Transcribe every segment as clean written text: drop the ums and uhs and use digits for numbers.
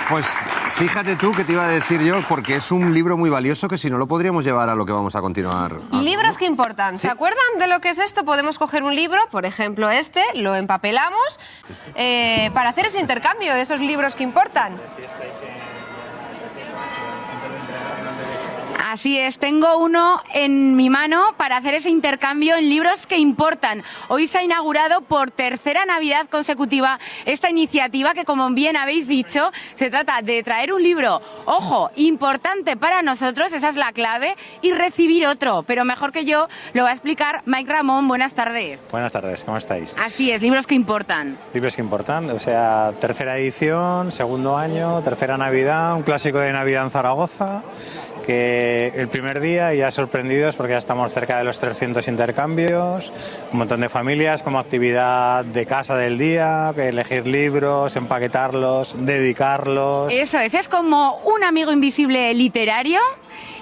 Pues fíjate tú que te iba a decir yo, porque es un libro muy valioso que si no lo podríamos llevar a lo que vamos a continuar. Libros que importan. ¿Se acuerdan de lo que es esto? Podemos coger un libro, por ejemplo este, lo empapelamos, para hacer ese intercambio de esos libros que importan. Así es, tengo uno en mi mano para hacer ese intercambio en libros que importan. Hoy se ha inaugurado por tercera Navidad consecutiva esta iniciativa que, como bien habéis dicho, se trata de traer un libro, ojo, importante para nosotros, esa es la clave, y recibir otro. Pero mejor que yo lo va a explicar Mike Ramón. Buenas tardes. Buenas tardes, ¿cómo estáis? Así es, libros que importan. Libros que importan, o sea, tercera edición, segundo año, tercera Navidad, un clásico de Navidad en Zaragoza, que el primer día ya sorprendidos porque ya estamos cerca de los 300 intercambios, un montón de familias como actividad de casa del día, elegir libros, empaquetarlos, dedicarlos. Eso es como un amigo invisible literario.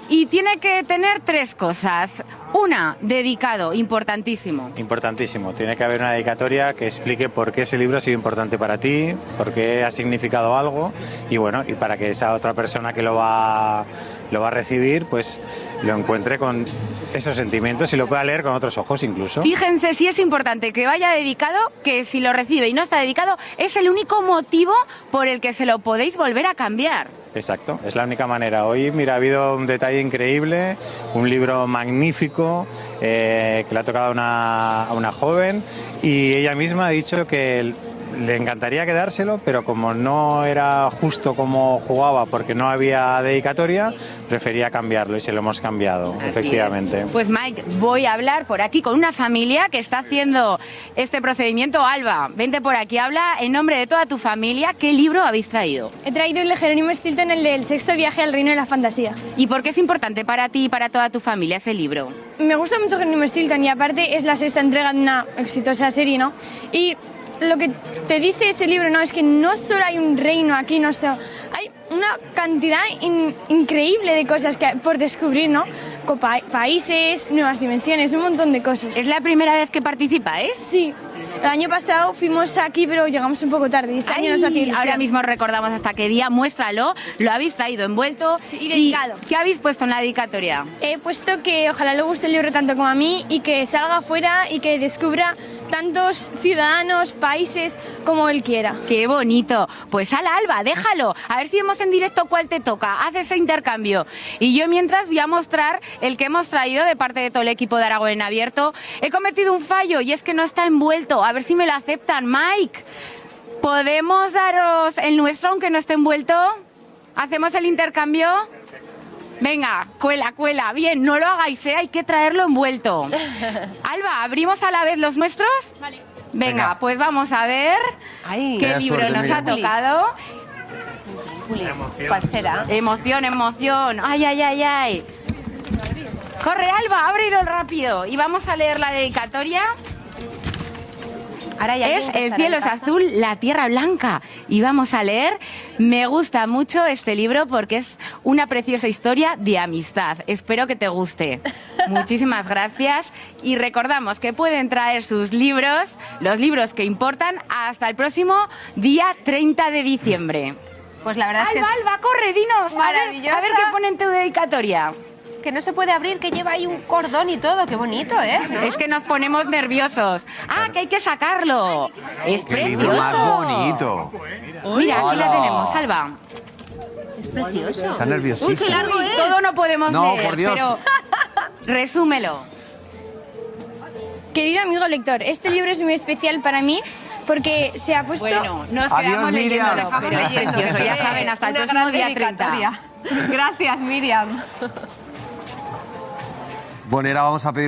Y tiene que tener tres cosas. Una, dedicado, importantísimo. Importantísimo. Tiene que haber una dedicatoria que explique por qué ese libro ha sido importante para ti, por qué ha significado algo y bueno, y para que esa otra persona que lo va a recibir, pues lo encuentre con esos sentimientos y lo pueda leer con otros ojos incluso. Fíjense si es importante que vaya dedicado, que si lo recibe y no está dedicado, es el único motivo por el que se lo podéis volver a cambiar. Exacto, es la única manera. Hoy, mira, ha habido un detalle increíble, un libro magnífico que le ha tocado a una joven y ella misma ha dicho que le encantaría quedárselo, pero como no era justo como jugaba porque no había dedicatoria, prefería cambiarlo y se lo hemos cambiado, Así efectivamente. es. Pues Mike, voy a hablar por aquí con una familia que está haciendo este procedimiento. Alba, vente por aquí, habla en nombre de toda tu familia. ¿Qué libro habéis traído? He traído el de Jerónimo Stilton, el del sexto viaje al reino de la fantasía. ¿Y por qué es importante para ti y para toda tu familia ese libro? Me gusta mucho Jerónimo Stilton y aparte es la sexta entrega de una exitosa serie, ¿no? Y lo que te dice ese libro, ¿no? Es que no solo hay un reino aquí, no solo hay una cantidad increíble de cosas por descubrir, ¿no? Países, nuevas dimensiones, un montón de cosas. ¿Es la primera vez que participáis? Sí. El año pasado fuimos aquí, pero llegamos un poco tarde. Este año nos hacía ilusión. Ahora mismo recordamos hasta qué día. Muéstralo. Lo habéis traído envuelto. Sí, y dedicado. ¿Qué habéis puesto en la dedicatoria? He puesto que ojalá le guste el libro tanto como a mí y que salga afuera y que descubra tantos ciudadanos, países como él quiera. ¡Qué bonito! Pues ala, Alba, déjalo. A ver si vemos en directo cuál te toca. Haz ese intercambio. Y yo mientras voy a mostrar el que hemos traído de parte de todo el equipo de Aragón en Abierto. He cometido un fallo y es que no está envuelto. A ver si me lo aceptan. Mike, ¿podemos daros el nuestro aunque no esté envuelto? ¿Hacemos el intercambio? Venga, cuela, cuela. Bien, no lo hagáis, ¿eh? Hay que traerlo envuelto. Alba, ¿abrimos a la vez los nuestros? Vale. Venga, pues vamos a ver qué libro suerte, nos mira. ha tocado. ¿Cuál será? Emoción, emoción. Ay, ay, ay, ay. Corre, Alba, ábrelo rápido. Y vamos a leer la dedicatoria. Ahora hay alguien Es que El estará cielo en es casa. azul, la tierra blanca. Y vamos a leer. Me gusta mucho este libro porque es una preciosa historia de amistad. Espero que te guste. Muchísimas gracias. Y recordamos que pueden traer sus libros, los libros que importan, hasta el próximo día 30 de diciembre. Pues la verdad es que Alba, Alba, corre, dinos. maravillosa. A ver qué pone en tu dedicatoria. que no se puede abrir, que lleva ahí un cordón y todo. Qué bonito es, ¿no? Es que nos ponemos nerviosos. Ah, que hay que sacarlo. Es ¡Qué libro más precioso. bonito! Mira, aquí la Hola. tenemos, Alba. Es precioso. Está nerviosísimo. Uy, qué largo es. Todo no podemos No, leer, por Dios. pero resúmelo. Querido amigo lector, este libro es muy especial para mí porque se ha puesto... Bueno, nos Adiós, quedamos Miriam. leyéndolo, pero es Leyendo, precioso, que ya fue saben, hasta el una próximo gran día 30. dedicatoria. Gracias, Miriam. Bueno, ahora vamos a pedir